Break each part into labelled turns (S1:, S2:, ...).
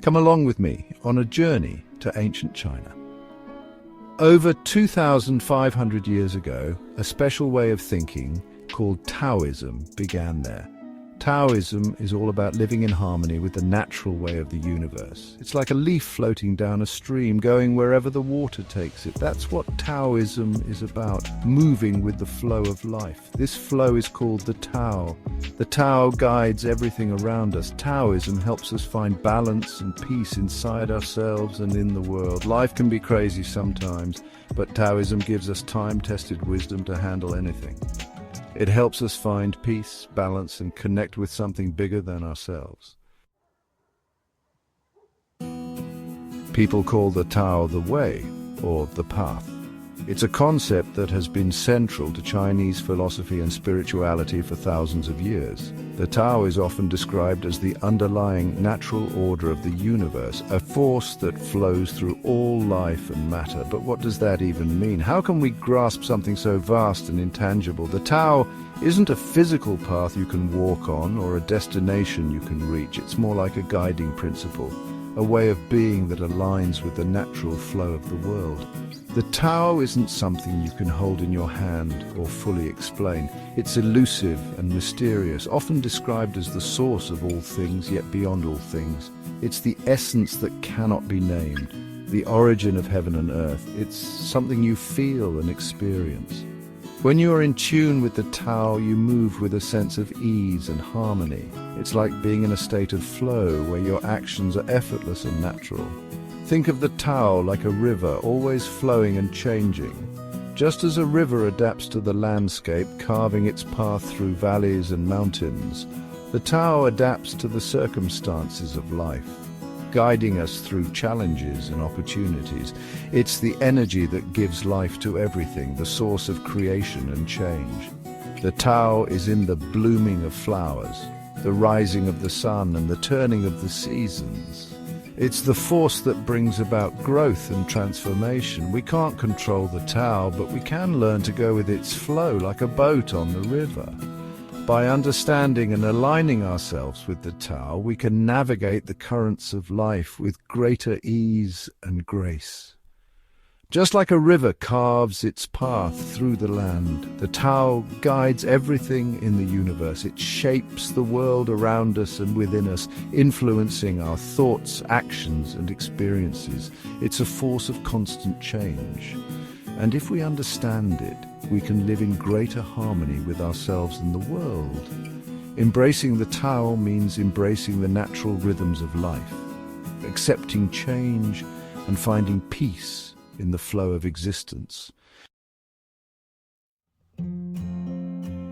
S1: Come along with me on a journey to ancient China. Over 2,500 years ago, a special way of thinking called Taoism began there. Taoism is all about living in harmony with the natural way of the universe. It's like a leaf floating down a stream, going wherever the water takes it. That's what Taoism is about, moving with the flow of life. This flow is called the Tao. The Tao guides everything around us. Taoism helps us find balance and peace inside ourselves and in the world. Life can be crazy sometimes, but Taoism gives us time-tested wisdom to handle anything. It helps us find peace, balance, and connect with something bigger than ourselves. People call the Tao the way, or the path. It's a concept that has been central to Chinese philosophy and spirituality for thousands of years. The Tao is often described as the underlying natural order of the universe, a force that flows through all life and matter. But what does that even mean? How can we grasp something so vast and intangible? The Tao isn't a physical path you can walk on or a destination you can reach. It's more like a guiding principle, a way of being that aligns with the natural flow of the world. The Tao isn't something you can hold in your hand or fully explain. It's elusive and mysterious, often described as the source of all things, yet beyond all things. It's the essence that cannot be named, the origin of heaven and earth. It's something you feel and experience. When you are in tune with the Tao, you move with a sense of ease and harmony. It's like being in a state of flow where your actions are effortless and natural. Think of the Tao like a river, always flowing and changing. Just as a river adapts to the landscape, carving its path through valleys and mountains, the Tao adapts to the circumstances of life, guiding us through challenges and opportunities. It's the energy that gives life to everything, the source of creation and change. The Tao is in the blooming of flowers, the rising of the sun, and the turning of the seasons. It's the force that brings about growth and transformation. We can't control the Tao, but we can learn to go with its flow like a boat on the river. By understanding and aligning ourselves with the Tao, we can navigate the currents of life with greater ease and grace. Just like a river carves its path through the land, the Tao guides everything in the universe. It shapes the world around us and within us, influencing our thoughts, actions, and experiences. It's a force of constant change. And if we understand it, we can live in greater harmony with ourselves and the world. Embracing the Tao means embracing the natural rhythms of life, accepting change and finding peace in the flow of existence.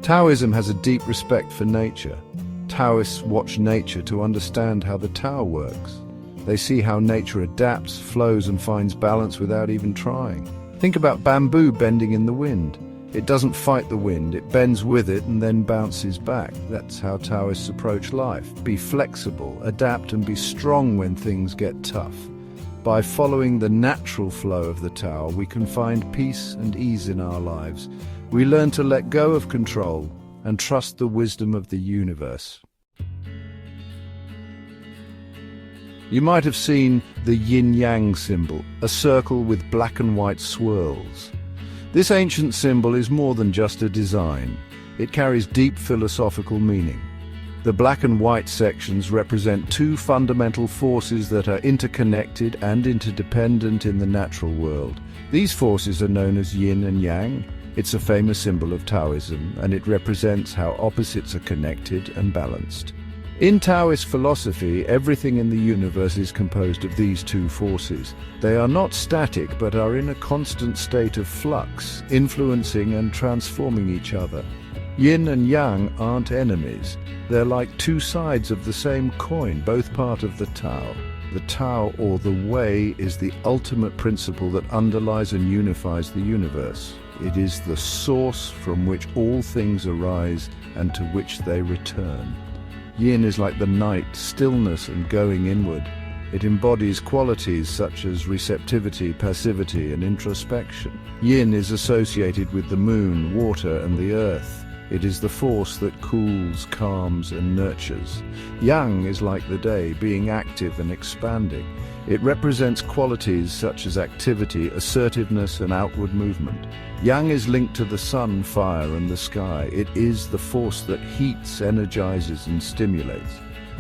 S1: Taoism has a deep respect for nature. Taoists watch nature to understand how the Tao works. They see how nature adapts, flows, and finds balance without even trying. Think about bamboo bending in the wind. It doesn't fight the wind, it bends with it and then bounces back. That's how Taoists approach life. Be flexible, adapt, and be strong when things get tough. By following the natural flow of the Tao, we can find peace and ease in our lives. We learn to let go of control and trust the wisdom of the universe. You might have seen the yin-yang symbol, a circle with black and white swirls. This ancient symbol is more than just a design. It carries deep philosophical meaning. The black and white sections represent two fundamental forces that are interconnected and interdependent in the natural world. These forces are known as yin and yang. It's a famous symbol of Taoism, and it represents how opposites are connected and balanced. In Taoist philosophy, everything in the universe is composed of these two forces. They are not static, but are in a constant state of flux, influencing and transforming each other. Yin and yang aren't enemies. They're like two sides of the same coin, both part of the Tao. The Tao, or the Way, is the ultimate principle that underlies and unifies the universe. It is the source from which all things arise and to which they return. Yin is like the night, stillness and going inward. It embodies qualities such as receptivity, passivity and introspection. Yin is associated with the moon, water and the earth. It is the force that cools, calms, and nurtures. Yang is like the day, being active and expanding. It represents qualities such as activity, assertiveness, and outward movement. Yang is linked to the sun, fire, and the sky. It is the force that heats, energizes, and stimulates.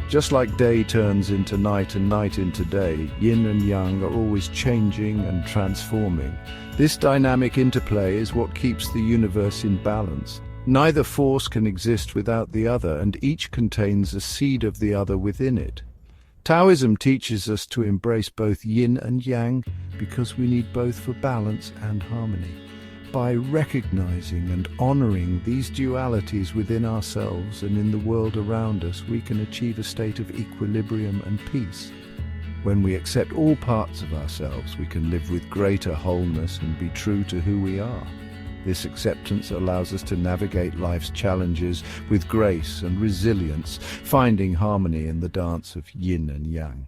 S1: Just like day turns into night and night into day, yin and yang are always changing and transforming. This dynamic interplay is what keeps the universe in balance. Neither force can exist without the other, and each contains a seed of the other within it. Taoism teaches us to embrace both yin and yang because we need both for balance and harmony. By recognizing and honoring these dualities within ourselves and in the world around us, we can achieve a state of equilibrium and peace. When we accept all parts of ourselves, we can live with greater wholeness and be true to who we are. This acceptance allows us to navigate life's challenges with grace and resilience, finding harmony in the dance of yin and yang.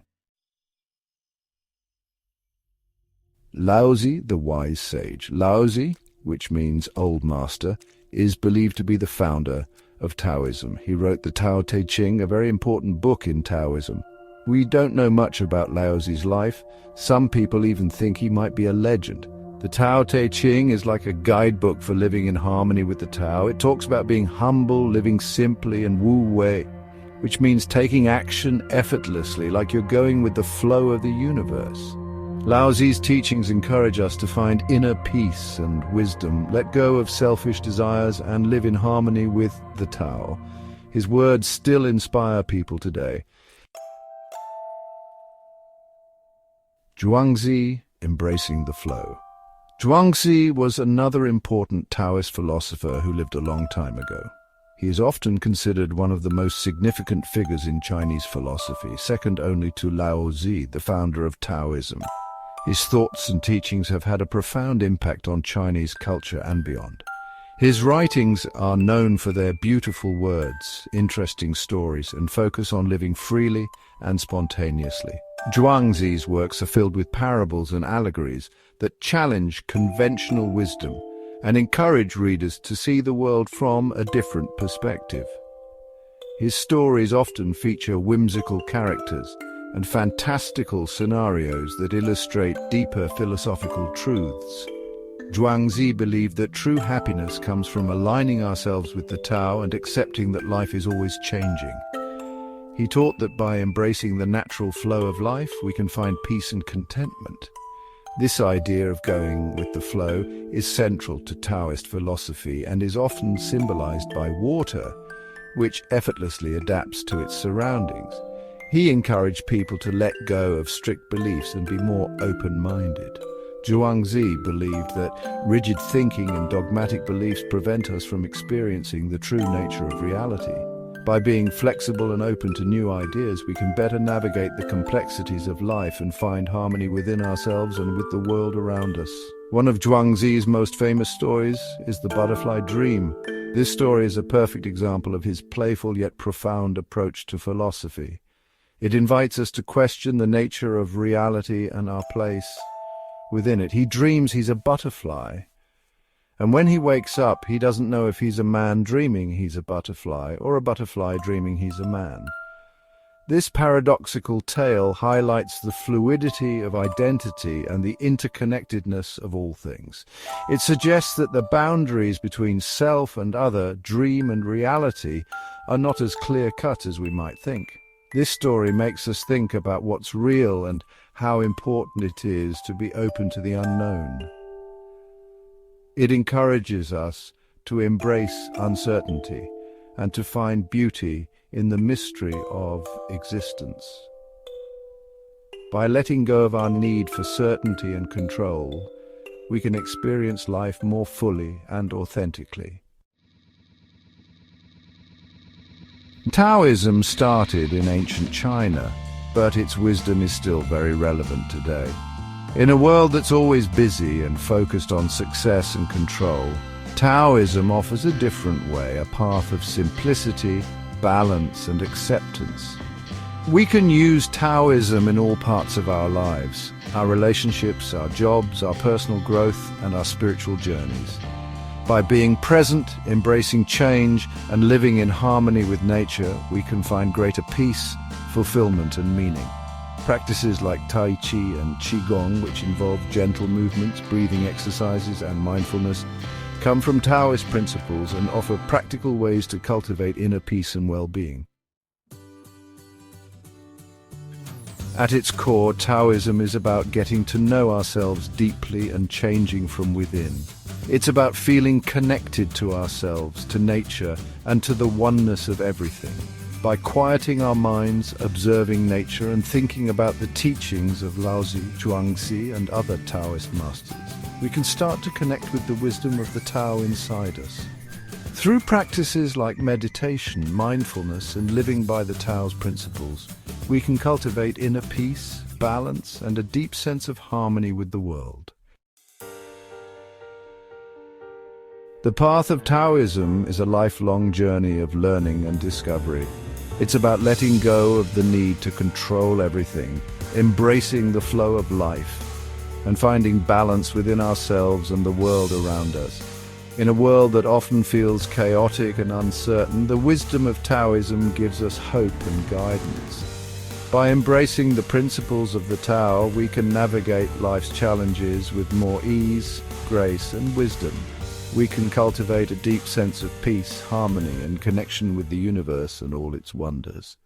S1: Laozi, the wise sage. Laozi, which means old master, is believed to be the founder of Taoism. He wrote the Tao Te Ching, a very important book in Taoism. We don't know much about Laozi's life. Some people even think he might be a legend. The Tao Te Ching is like a guidebook for living in harmony with the Tao. It talks about being humble, living simply, and wu wei, which means taking action effortlessly, like you're going with the flow of the universe. Laozi's teachings encourage us to find inner peace and wisdom, let go of selfish desires, and live in harmony with the Tao. His words still inspire people today. Zhuangzi, embracing the flow. Zhuangzi was another important Taoist philosopher who lived a long time ago. He is often considered one of the most significant figures in Chinese philosophy, second only to Laozi, the founder of Taoism. His thoughts and teachings have had a profound impact on Chinese culture and beyond. His writings are known for their beautiful words, interesting stories, and focus on living freely and spontaneously. Zhuangzi's works are filled with parables and allegories that challenge conventional wisdom and encourage readers to see the world from a different perspective. His stories often feature whimsical characters and fantastical scenarios that illustrate deeper philosophical truths. Zhuangzi believed that true happiness comes from aligning ourselves with the Tao and accepting that life is always changing. He taught that by embracing the natural flow of life, we can find peace and contentment. This idea of going with the flow is central to Taoist philosophy and is often symbolized by water, which effortlessly adapts to its surroundings. He encouraged people to let go of strict beliefs and be more open-minded. Zhuangzi believed that rigid thinking and dogmatic beliefs prevent us from experiencing the true nature of reality. By being flexible and open to new ideas, we can better navigate the complexities of life and find harmony within ourselves and with the world around us. One of Zhuangzi's most famous stories is the butterfly dream. This story is a perfect example of his playful yet profound approach to philosophy. It invites us to question the nature of reality and our place within it. He dreams he's a butterfly, and when he wakes up, he doesn't know if he's a man dreaming he's a butterfly or a butterfly dreaming he's a man. This paradoxical tale highlights the fluidity of identity and the interconnectedness of all things. It suggests that the boundaries between self and other, dream and reality, are not as clear-cut as we might think. This story makes us think about what's real and how important it is to be open to the unknown. It encourages us to embrace uncertainty and to find beauty in the mystery of existence. By letting go of our need for certainty and control, we can experience life more fully and authentically. Taoism started in ancient China, but its wisdom is still very relevant today. In a world that's always busy and focused on success and control, Taoism offers a different way, a path of simplicity, balance, and acceptance. We can use Taoism in all parts of our lives, our relationships, our jobs, our personal growth, and our spiritual journeys. By being present, embracing change, and living in harmony with nature, we can find greater peace, fulfillment, and meaning. Practices like Tai Chi and Qigong, which involve gentle movements, breathing exercises, and mindfulness, come from Taoist principles and offer practical ways to cultivate inner peace and well-being. At its core, Taoism is about getting to know ourselves deeply and changing from within. It's about feeling connected to ourselves, to nature, and to the oneness of everything. By quieting our minds, observing nature, and thinking about the teachings of Laozi, Zhuangzi, and other Taoist masters, we can start to connect with the wisdom of the Tao inside us. Through practices like meditation, mindfulness, and living by the Tao's principles, we can cultivate inner peace, balance, and a deep sense of harmony with the world. The path of Taoism is a lifelong journey of learning and discovery. It's about letting go of the need to control everything, embracing the flow of life, and finding balance within ourselves and the world around us. In a world that often feels chaotic and uncertain, the wisdom of Taoism gives us hope and guidance. By embracing the principles of the Tao, we can navigate life's challenges with more ease, grace, and wisdom. We can cultivate a deep sense of peace, harmony, and connection with the universe and all its wonders.